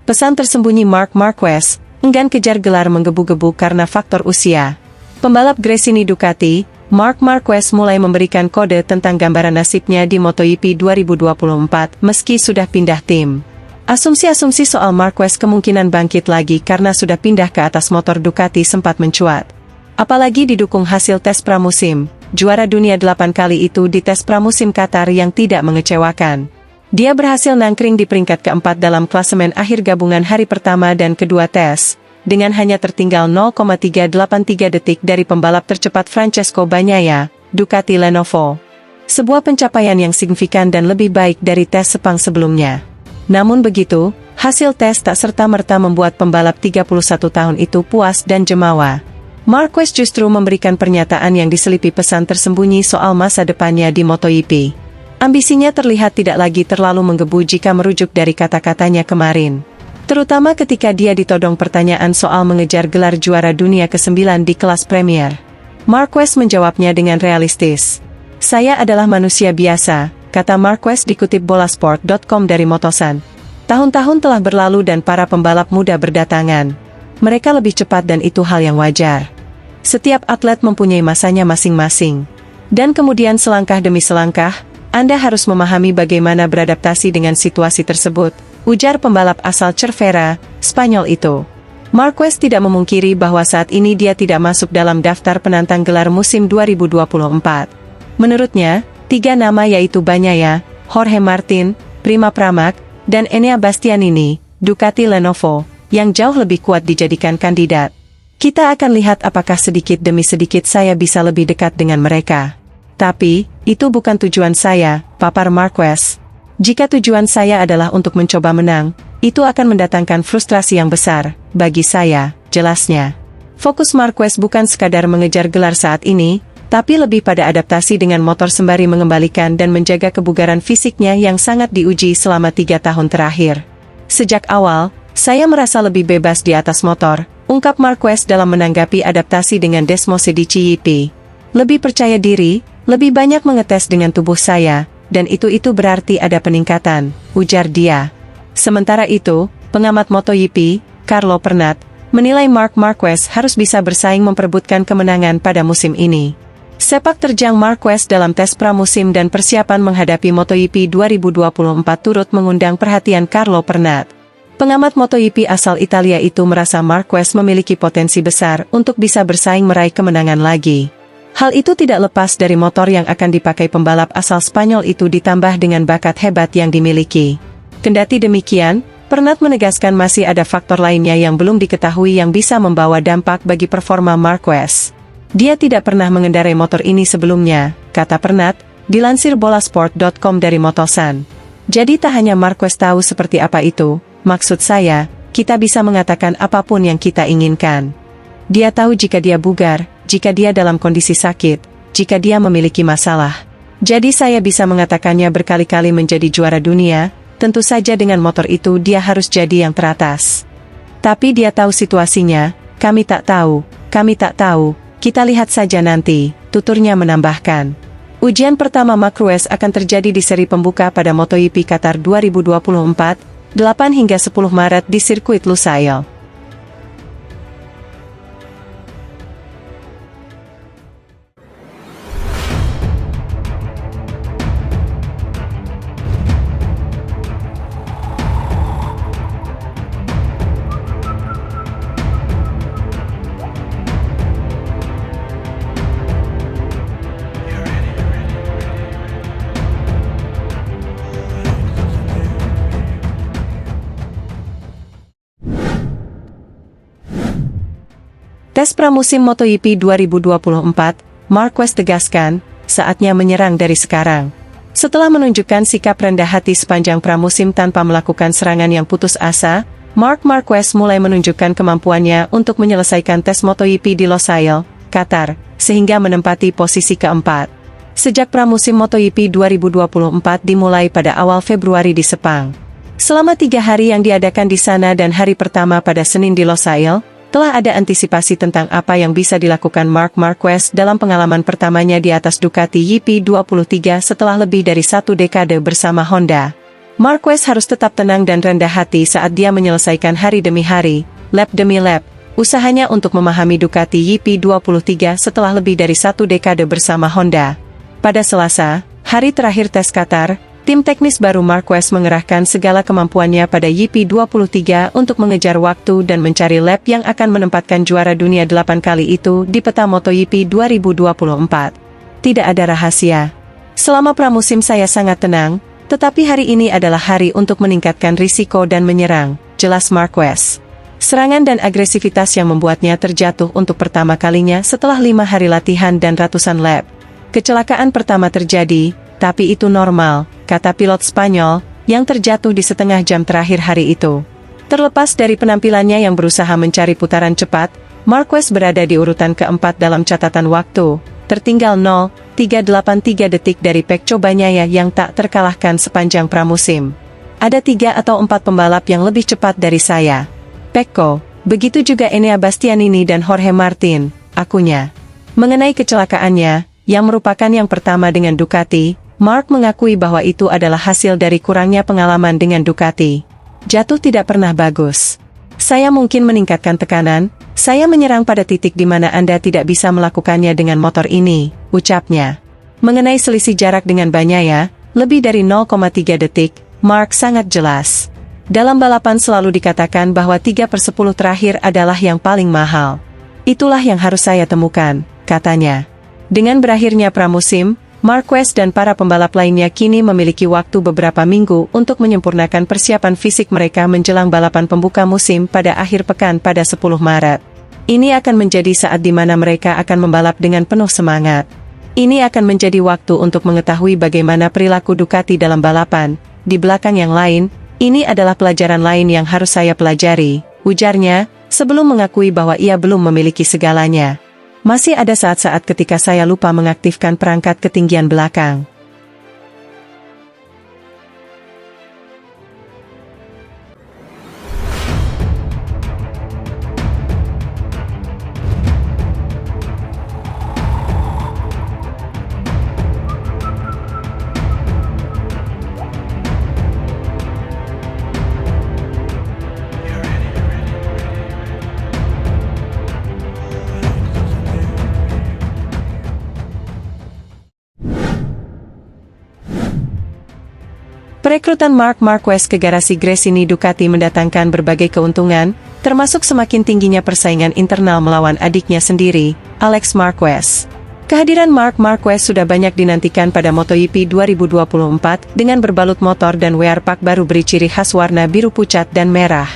Pesan tersembunyi Marc Marquez, enggan kejar gelar menggebu-gebu karena faktor usia. Pembalap Gresini Ducati, Marc Marquez mulai memberikan kode tentang gambaran nasibnya di MotoGP 2024 meski sudah pindah tim. Asumsi-asumsi soal Marquez kemungkinan bangkit lagi karena sudah pindah ke atas motor Ducati sempat mencuat. Apalagi didukung hasil tes pramusim, juara dunia 8 kali itu di tes pramusim Qatar yang tidak mengecewakan. Dia berhasil nangkring di peringkat keempat dalam klasemen akhir gabungan hari pertama dan kedua tes, dengan hanya tertinggal 0,383 detik dari pembalap tercepat Francesco Bagnaia, Ducati Lenovo. Sebuah pencapaian yang signifikan dan lebih baik dari tes Sepang sebelumnya. Namun begitu, hasil tes tak serta-merta membuat pembalap 31 tahun itu puas dan jemawa. Marquez justru memberikan pernyataan yang diselipi pesan tersembunyi soal masa depannya di MotoGP. Ambisinya terlihat tidak lagi terlalu menggebu jika merujuk dari kata-katanya kemarin. Terutama ketika dia ditodong pertanyaan soal mengejar gelar juara dunia ke-9 di kelas Premier. Marquez menjawabnya dengan realistis. "Saya adalah manusia biasa," kata Marquez dikutip bolasport.com dari Motosan. "Tahun-tahun telah berlalu dan para pembalap muda berdatangan. Mereka lebih cepat dan itu hal yang wajar. Setiap atlet mempunyai masanya masing-masing. Dan kemudian selangkah demi selangkah, Anda harus memahami bagaimana beradaptasi dengan situasi tersebut," ujar pembalap asal Cervera, Spanyol itu. Marquez tidak memungkiri bahwa saat ini dia tidak masuk dalam daftar penantang gelar musim 2024. Menurutnya, 3 nama yaitu Bagnaia, Jorge Martin, Prima Pramac, dan Enea Bastianini, Ducati Lenovo, yang jauh lebih kuat dijadikan kandidat. "Kita akan lihat apakah sedikit demi sedikit saya bisa lebih dekat dengan mereka. Tapi, itu bukan tujuan saya," papar Marquez. "Jika tujuan saya adalah untuk mencoba menang, itu akan mendatangkan frustrasi yang besar, bagi saya," jelasnya. Fokus Marquez bukan sekadar mengejar gelar saat ini, tapi lebih pada adaptasi dengan motor sembari mengembalikan dan menjaga kebugaran fisiknya yang sangat diuji selama 3 tahun terakhir. "Sejak awal, saya merasa lebih bebas di atas motor," ungkap Marquez dalam menanggapi adaptasi dengan Desmosedici YP. "Lebih percaya diri, lebih banyak mengetes dengan tubuh saya, dan itu berarti ada peningkatan," ujar dia. Sementara itu, pengamat MotoGP, Carlo Pernat, menilai Marc Marquez harus bisa bersaing memperebutkan kemenangan pada musim ini. Sepak terjang Marquez dalam tes pramusim dan persiapan menghadapi MotoGP 2024 turut mengundang perhatian Carlo Pernat. Pengamat MotoGP asal Italia itu merasa Marquez memiliki potensi besar untuk bisa bersaing meraih kemenangan lagi. Hal itu tidak lepas dari motor yang akan dipakai pembalap asal Spanyol itu ditambah dengan bakat hebat yang dimiliki. Kendati demikian, Pernat menegaskan masih ada faktor lainnya yang belum diketahui yang bisa membawa dampak bagi performa Marquez. "Dia tidak pernah mengendarai motor ini sebelumnya," kata Pernat, dilansir bolasport.com dari Motosan. "Jadi tak hanya Marquez tahu seperti apa itu, maksud saya, kita bisa mengatakan apapun yang kita inginkan. Dia tahu jika dia bugar, jika dia dalam kondisi sakit, jika dia memiliki masalah. Jadi saya bisa mengatakannya berkali-kali menjadi juara dunia, tentu saja dengan motor itu dia harus jadi yang teratas. Tapi dia tahu situasinya, kami tak tahu, kita lihat saja nanti," tuturnya menambahkan. Ujian pertama Marquez akan terjadi di seri pembuka pada MotoGP Qatar 2024, 8 hingga 10 Maret di sirkuit Lusail. Tes pramusim MotoGP 2024, Marquez tegaskan, saatnya menyerang dari sekarang. Setelah menunjukkan sikap rendah hati sepanjang pramusim tanpa melakukan serangan yang putus asa, Marc Marquez mulai menunjukkan kemampuannya untuk menyelesaikan tes MotoGP di Losail, Qatar, sehingga menempati posisi keempat. Sejak pramusim MotoGP 2024 dimulai pada awal Februari di Sepang. Selama 3 hari yang diadakan di sana dan hari pertama pada Senin di Losail, telah ada antisipasi tentang apa yang bisa dilakukan Marc Marquez dalam pengalaman pertamanya di atas Ducati YP23 setelah lebih dari 1 dekade bersama Honda. Marquez harus tetap tenang dan rendah hati saat dia menyelesaikan hari demi hari, lap demi lap, usahanya untuk memahami Ducati YP23 setelah lebih dari 1 dekade bersama Honda. Pada Selasa, hari terakhir tes Qatar, tim teknis baru Marquez mengerahkan segala kemampuannya pada YP23 untuk mengejar waktu dan mencari lap yang akan menempatkan juara dunia 8 kali itu di peta MotoGP 2024. Tidak ada rahasia. Selama pramusim saya sangat tenang, tetapi hari ini adalah hari untuk meningkatkan risiko dan menyerang, jelas Marquez. Serangan dan agresivitas yang membuatnya terjatuh untuk pertama kalinya setelah 5 hari latihan dan ratusan lap. Kecelakaan pertama terjadi, tapi itu normal, kata pilot Spanyol, yang terjatuh di setengah jam terakhir hari itu. Terlepas dari penampilannya yang berusaha mencari putaran cepat, Marquez berada di urutan keempat dalam catatan waktu, tertinggal 0,383 detik dari Pecco Bagnaia yang tak terkalahkan sepanjang pramusim. Ada 3 atau 4 pembalap yang lebih cepat dari saya. Pecco, begitu juga Enea Bastianini dan Jorge Martin, akunya. Mengenai kecelakaannya, yang merupakan yang pertama dengan Ducati, Mark mengakui bahwa itu adalah hasil dari kurangnya pengalaman dengan Ducati. Jatuh tidak pernah bagus. Saya mungkin meningkatkan tekanan, saya menyerang pada titik di mana Anda tidak bisa melakukannya dengan motor ini, ucapnya. Mengenai selisih jarak dengan Bagnaia, lebih dari 0,3 detik, Mark sangat jelas. Dalam balapan selalu dikatakan bahwa 3/10 terakhir adalah yang paling mahal. Itulah yang harus saya temukan, katanya. Dengan berakhirnya pramusim, Marquez dan para pembalap lainnya kini memiliki waktu beberapa minggu untuk menyempurnakan persiapan fisik mereka menjelang balapan pembuka musim pada akhir pekan pada 10 Maret. Ini akan menjadi saat di mana mereka akan membalap dengan penuh semangat. Ini akan menjadi waktu untuk mengetahui bagaimana perilaku Ducati dalam balapan. Di belakang yang lain, ini adalah pelajaran lain yang harus saya pelajari, ujarnya, sebelum mengakui bahwa ia belum memiliki segalanya. Masih ada saat-saat ketika saya lupa mengaktifkan perangkat ketinggian belakang. Perekrutan Marc Marquez ke garasi Gresini Ducati mendatangkan berbagai keuntungan, termasuk semakin tingginya persaingan internal melawan adiknya sendiri, Alex Marquez. Kehadiran Marc Marquez sudah banyak dinantikan pada MotoGP 2024 dengan berbalut motor dan wear pack baru beri ciri khas warna biru pucat dan merah.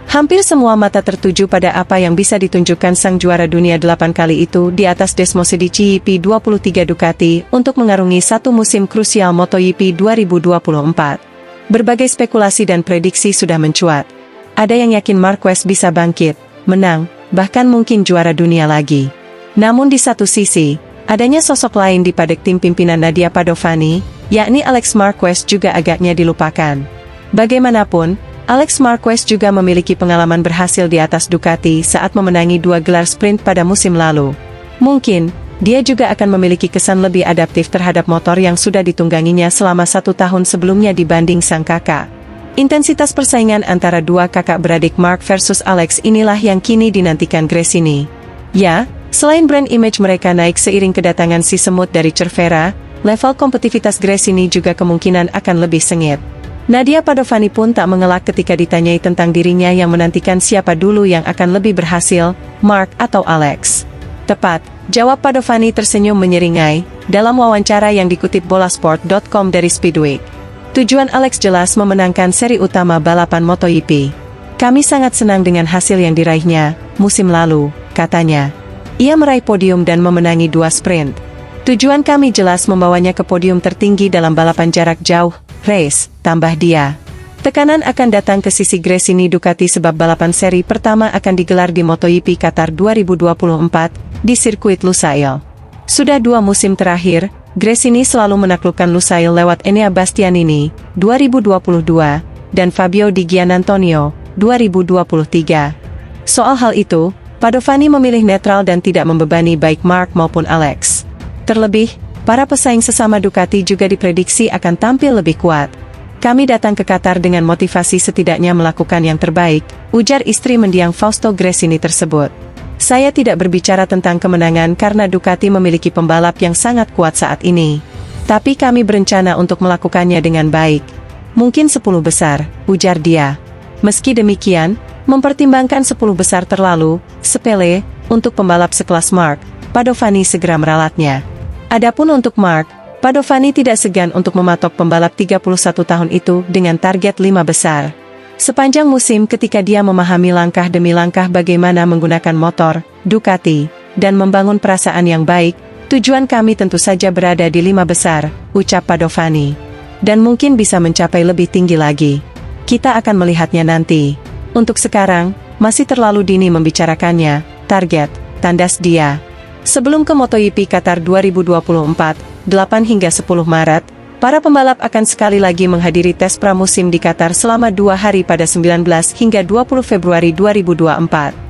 Hampir semua mata tertuju pada apa yang bisa ditunjukkan sang juara dunia 8 kali itu di atas Desmosedici YP23 Ducati untuk mengarungi satu musim krusial MotoGP 2024. Berbagai spekulasi dan prediksi sudah mencuat. Ada yang yakin Marquez bisa bangkit, menang, bahkan mungkin juara dunia lagi. Namun di satu sisi, adanya sosok lain di padek tim pimpinan Nadia Padovani, yakni Alex Marquez juga agaknya dilupakan. Bagaimanapun, Alex Marquez juga memiliki pengalaman berhasil di atas Ducati saat memenangi 2 gelar sprint pada musim lalu. Mungkin, dia juga akan memiliki kesan lebih adaptif terhadap motor yang sudah ditungganginya selama 1 tahun sebelumnya dibanding sang kakak. Intensitas persaingan antara dua kakak beradik Mark versus Alex inilah yang kini dinantikan Gresini. Ya, selain brand image mereka naik seiring kedatangan si semut dari Cervera, level kompetitivitas Gresini juga kemungkinan akan lebih sengit. Nadia Padovani pun tak mengelak ketika ditanyai tentang dirinya yang menantikan siapa dulu yang akan lebih berhasil, Mark atau Alex. Tepat, jawab Padovani tersenyum menyeringai, dalam wawancara yang dikutip bolasport.com dari Speedweek. Tujuan Alex jelas memenangkan seri utama balapan MotoGP. Kami sangat senang dengan hasil yang diraihnya, musim lalu, katanya. Ia meraih podium dan memenangi 2 sprint. Tujuan kami jelas membawanya ke podium tertinggi dalam balapan jarak jauh, race, tambah dia. Tekanan akan datang ke sisi Gresini Ducati sebab balapan seri pertama akan digelar di MotoGP Qatar 2024 di sirkuit Lusail. Sudah 2 musim terakhir, Gresini selalu menaklukkan Lusail lewat Enea Bastianini 2022 dan Fabio Di Giannantonio 2023. Soal hal itu, Padovani memilih netral dan tidak membebani baik Mark maupun Alex. Terlebih, para pesaing sesama Ducati juga diprediksi akan tampil lebih kuat. Kami datang ke Qatar dengan motivasi setidaknya melakukan yang terbaik, ujar istri mendiang Fausto Gresini tersebut. Saya tidak berbicara tentang kemenangan karena Ducati memiliki pembalap yang sangat kuat saat ini. Tapi kami berencana untuk melakukannya dengan baik. Mungkin 10 besar, ujar dia. Meski demikian, mempertimbangkan 10 besar terlalu sepele untuk pembalap sekelas Marc Padovani segera meralatnya. Adapun untuk Marc Padovani tidak segan untuk mematok pembalap 31 tahun itu dengan target 5 besar. Sepanjang musim ketika dia memahami langkah demi langkah bagaimana menggunakan motor Ducati dan membangun perasaan yang baik, tujuan kami tentu saja berada di 5 besar, ucap Padovani. Dan mungkin bisa mencapai lebih tinggi lagi. Kita akan melihatnya nanti. Untuk sekarang, masih terlalu dini membicarakannya, target, tandas dia. Sebelum ke MotoGP Qatar 2024, 8 hingga 10 Maret, para pembalap akan sekali lagi menghadiri tes pramusim di Qatar selama 2 hari pada 19 hingga 20 Februari 2024.